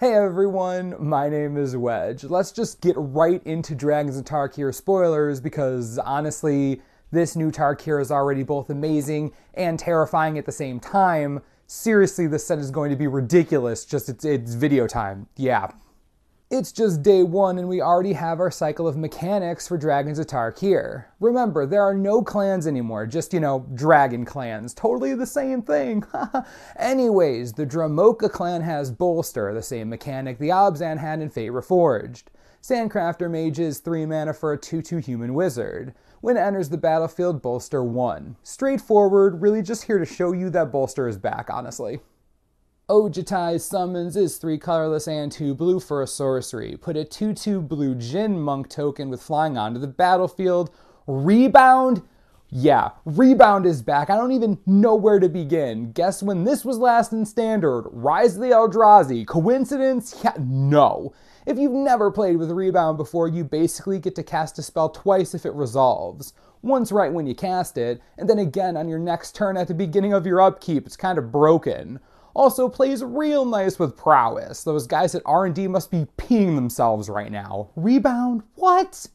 Hey everyone, my name is Wedge. Let's just get right into Dragons and Tarkir spoilers because honestly, this new Tarkir is already both amazing and terrifying at the same time. Seriously, this set is going to be ridiculous, just it's video time. Yeah. It's just day one and we already have our cycle of mechanics for Dragons of Tarkir. Remember, there are no clans anymore, just, dragon clans. Totally the same thing. Anyways, the Dramoka clan has Bolster, the same mechanic the Obzan had in Fate Reforged. Sandcrafter Mage is 3 mana for a 2/2 human wizard. When it enters the battlefield, Bolster 1. Straightforward, really just here to show you that Bolster is back, honestly. Ojutai's Summons is 3 colorless and 2 blue for a sorcery. Put a 2/2 blue Djinn monk token with flying onto the battlefield. Rebound? Yeah, Rebound is back. I don't even know where to begin. Guess when this was last in Standard? Rise of the Eldrazi. Coincidence? Yeah, no. If you've never played with Rebound before, you basically get to cast a spell twice if it resolves. Once right when you cast it, and then again on your next turn at the beginning of your upkeep. It's kind of broken. Also plays real nice with prowess. Those guys at R&D must be peeing themselves right now. Rebound? What?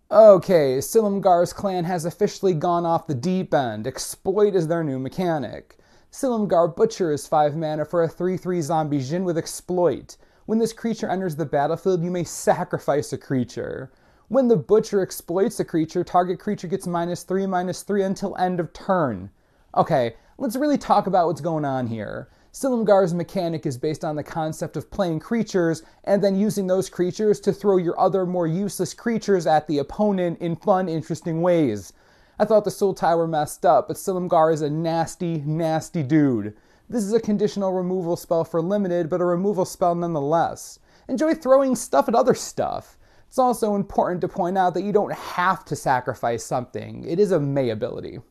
Okay, Silumgar's clan has officially gone off the deep end. Exploit is their new mechanic. Silumgar Butcher is 5 mana for a 3/3 zombie Djinn with Exploit. When this creature enters the battlefield, you may sacrifice a creature. When the Butcher exploits a creature, target creature gets -3/-3 until end of turn. Okay, let's really talk about what's going on here. Silumgar's mechanic is based on the concept of playing creatures and then using those creatures to throw your other more useless creatures at the opponent in fun, interesting ways. I thought the Sultai were messed up, but Silumgar is a nasty, nasty dude. This is a conditional removal spell for limited, but a removal spell nonetheless. Enjoy throwing stuff at other stuff. It's also important to point out that you don't have to sacrifice something. It is a May ability.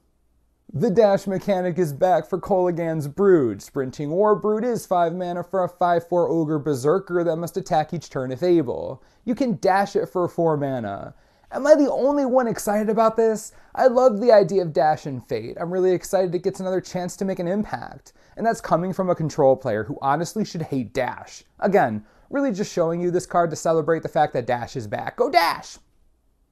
The dash mechanic is back for Kolaghan's Brood. Sprinting War Brood is 5 mana for a 5/4 Ogre Berserker that must attack each turn if able. You can dash it for 4 mana. Am I the only one excited about this? I love the idea of Dash in Fate. I'm really excited it gets another chance to make an impact. And that's coming from a control player who honestly should hate Dash. Again, really just showing you this card to celebrate the fact that Dash is back. Go Dash!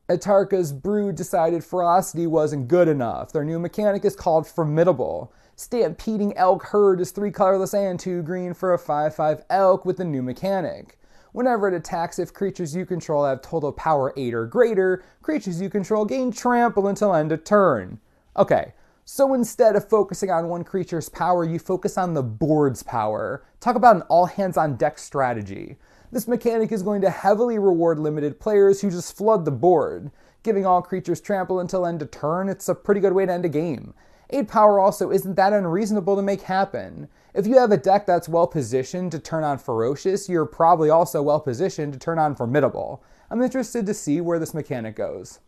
Atarka's Brood decided Ferocity wasn't good enough. Their new mechanic is called Formidable. Stampeding Elk Herd is 3 colorless and 2 green for a 5/5 elk with the new mechanic. Whenever it attacks, if creatures you control have total power 8 or greater, creatures you control gain trample until end of turn. Okay, so instead of focusing on one creature's power, you focus on the board's power. Talk about an all-hands-on-deck strategy. This mechanic is going to heavily reward limited players who just flood the board. Giving all creatures trample until end of turn, it's a pretty good way to end a game. 8 power also isn't that unreasonable to make happen. If you have a deck that's well positioned to turn on Ferocious, you're probably also well positioned to turn on Formidable. I'm interested to see where this mechanic goes.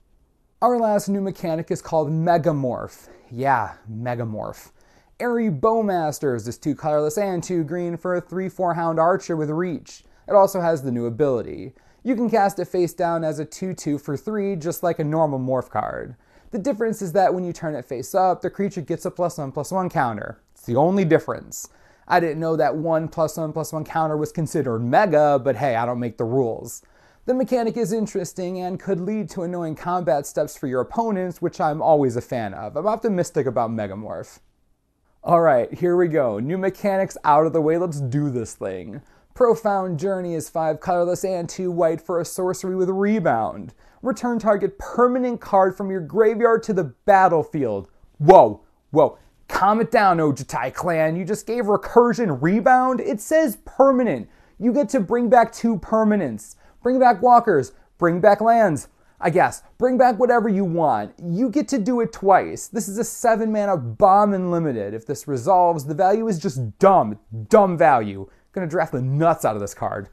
Our last new mechanic is called Megamorph. Yeah, Megamorph. Airy Bowmasters is 2 colorless and 2 green for a 3/4 Hound Archer with Reach. It also has the new ability. You can cast it face down as a 2/2 for 3, just like a normal Morph card. The difference is that when you turn it face up, the creature gets a +1/+1 counter. It's the only difference. I didn't know that 1 +1/+1 counter was considered mega, but hey, I don't make the rules. The mechanic is interesting and could lead to annoying combat steps for your opponents, which I'm always a fan of. I'm optimistic about Megamorph. Alright, here we go. New mechanics out of the way, let's do this thing. Profound Journey is 5 colorless and 2 white for a sorcery with Rebound. Return target permanent card from your graveyard to the battlefield. Whoa, calm it down, Ojutai clan. You just gave Recursion Rebound? It says permanent. You get to bring back 2 permanents. Bring back walkers, bring back lands. I guess, bring back whatever you want. You get to do it twice. This is a 7 mana bomb and limited. If this resolves, the value is just dumb value. Gonna draft the nuts out of this card.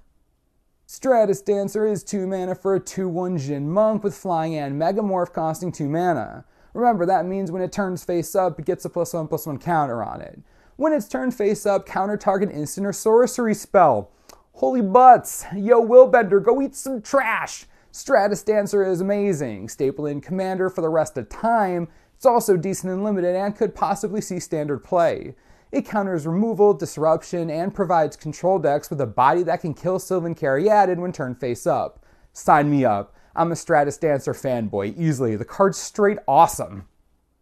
Stratus Dancer is 2 mana for a 2/1 Djinn monk with flying and Megamorph costing 2 mana. Remember, that means when it turns face up, it gets a +1/+1 counter on it. When it's turned face up, counter target instant or sorcery spell. Holy butts! Yo, Willbender, go eat some trash! Stratus Dancer is amazing. Staple in Commander for the rest of time. It's also decent and limited and could possibly see standard play. It counters removal, disruption, and provides control decks with a body that can kill Sylvan Caryatid when turned face up. Sign me up. I'm a Stratus Dancer fanboy, easily. The card's straight awesome.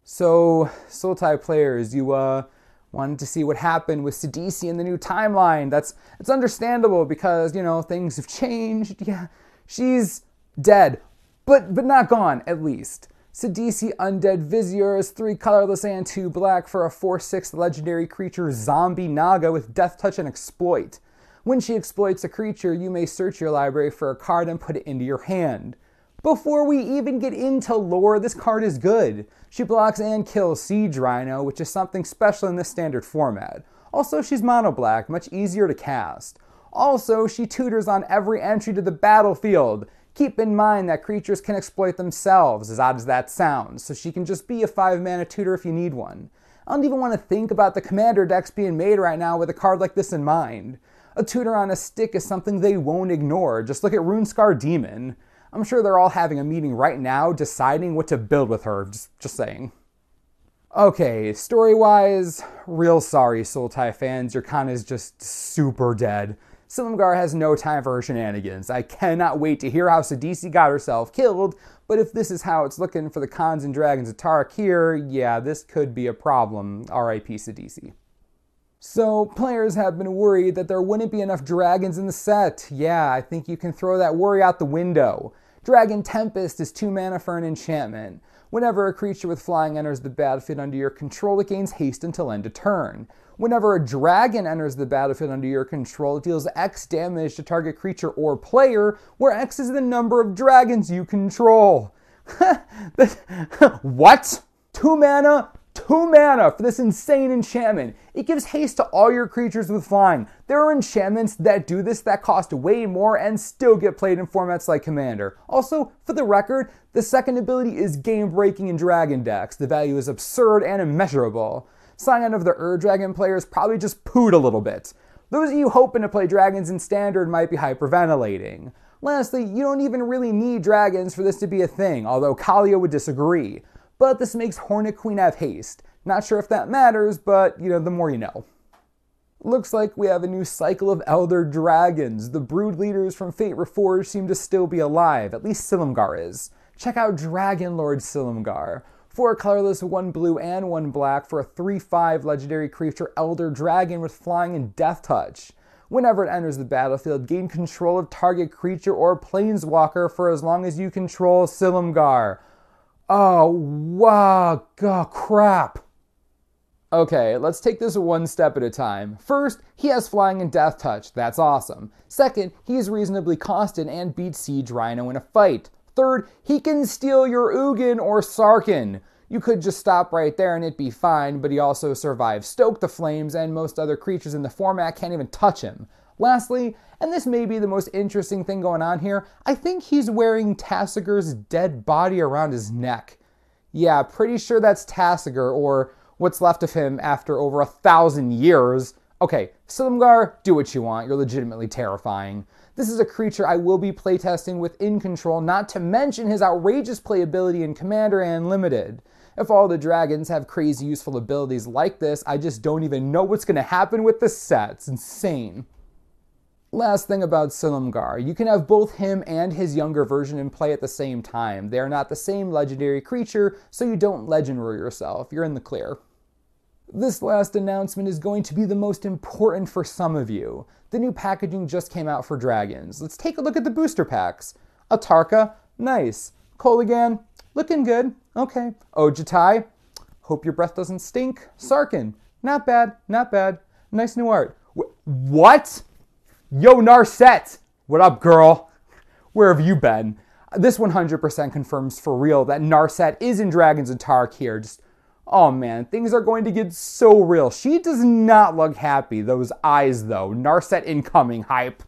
So, Sultai players, you wanted to see what happened with Sidisi in the new timeline. It's understandable because, things have changed. Yeah, she's dead, but not gone, at least. Sidisi Undead Vizier is 3 colorless and 2 black for a 4/6 legendary creature zombie Naga with Death Touch and Exploit. When she exploits a creature, you may search your library for a card and put it into your hand. Before we even get into lore, this card is good. She blocks and kills Siege Rhino, which is something special in this standard format. Also, she's mono black, much easier to cast. Also, she tutors on every entry to the battlefield. Keep in mind that creatures can exploit themselves, as odd as that sounds, so she can just be a 5-mana tutor if you need one. I don't even want to think about the commander decks being made right now with a card like this in mind. A tutor on a stick is something they won't ignore. Just look at Runescar Demon. I'm sure they're all having a meeting right now deciding what to build with her, just saying. Okay, story-wise, real sorry Sultai fans, your con is just super dead. Silumgar has no time for her shenanigans. I cannot wait to hear how Sidisi got herself killed, but if this is how it's looking for the Khans and Dragons of Tarkir, yeah, this could be a problem. R.I.P. Sidisi. So, players have been worried that there wouldn't be enough dragons in the set. Yeah, I think you can throw that worry out the window. Dragon Tempest is 2 mana for an enchantment. Whenever a creature with flying enters the battlefield under your control, it gains haste until end of turn. Whenever a dragon enters the battlefield under your control, it deals X damage to target creature or player, where X is the number of dragons you control. What? 2 mana? 2 mana for this insane enchantment. It gives haste to all your creatures with flying. There are enchantments that do this that cost way more and still get played in formats like Commander. Also, for the record, the second ability is game-breaking in Dragon decks. The value is absurd and immeasurable. Scion of the Dragon players probably just pooed a little bit. Those of you hoping to play dragons in Standard might be hyperventilating. Lastly, you don't even really need dragons for this to be a thing, although Kalia would disagree. But this makes Hornet Queen have haste. Not sure if that matters, but, the more you know. Looks like we have a new cycle of Elder Dragons. The brood leaders from Fate Reforged seem to still be alive, at least Silumgar is. Check out Dragonlord Silumgar. 4 colorless, 1 blue, and 1 black for a 3/5 legendary creature Elder Dragon with flying and Death Touch. Whenever it enters the battlefield, gain control of target creature or planeswalker for as long as you control Silumgar. Oh, wow, crap. Okay, let's take this one step at a time. First, he has flying and Death Touch. That's awesome. Second, he's reasonably costed and beats Siege Rhino in a fight. Third, he can steal your Ugin or Sarkhan. You could just stop right there and it'd be fine, but he also survives Stoke the Flames, and most other creatures in the format can't even touch him. Lastly, and this may be the most interesting thing going on here, I think he's wearing Tassiger's dead body around his neck. Yeah, pretty sure that's Tassiger, or what's left of him after over 1,000 years. Okay, Silumgar, do what you want. You're legitimately terrifying. This is a creature I will be playtesting with In Control, not to mention his outrageous playability in Commander and Limited. If all the dragons have crazy useful abilities like this, I just don't even know what's going to happen with this set. It's insane. Last thing about Silumgar, you can have both him and his younger version in play at the same time. They are not the same legendary creature, so you don't legend rule yourself. You're in the clear. This last announcement is going to be the most important for some of you. The new packaging just came out for dragons. Let's take a look at the booster packs. Atarka, nice. Kolaghan, looking good. Okay. Ojutai, hope your breath doesn't stink. Sarkhan, not bad, not bad. Nice new art. What? Yo, Narset! What up, girl? Where have you been? This 100% confirms for real that Narset is in Dragons of Tarkir. Just, oh man, things are going to get so real. She does not look happy. Those eyes, though. Narset incoming hype.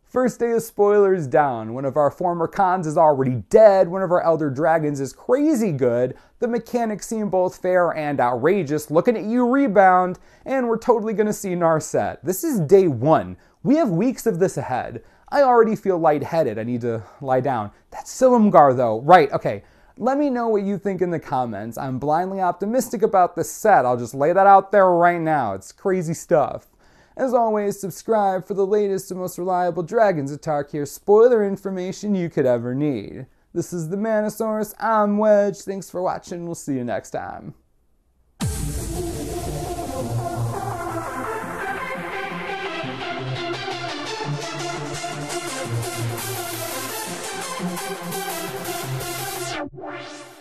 First day of spoilers down. One of our former Khans is already dead. One of our Elder Dragons is crazy good. The mechanics seem both fair and outrageous. Looking at you, Rebound. And we're totally going to see Narset. This is day 1. We have weeks of this ahead. I already feel lightheaded. I need to lie down. That's Silumgar, though. Right, okay. Let me know what you think in the comments. I'm blindly optimistic about this set. I'll just lay that out there right now. It's crazy stuff. As always, subscribe for the latest and most reliable Dragons of Tarkir spoiler information you could ever need. This is the Manosaurus, I'm Wedge. Thanks for watching, we'll see you next time. What?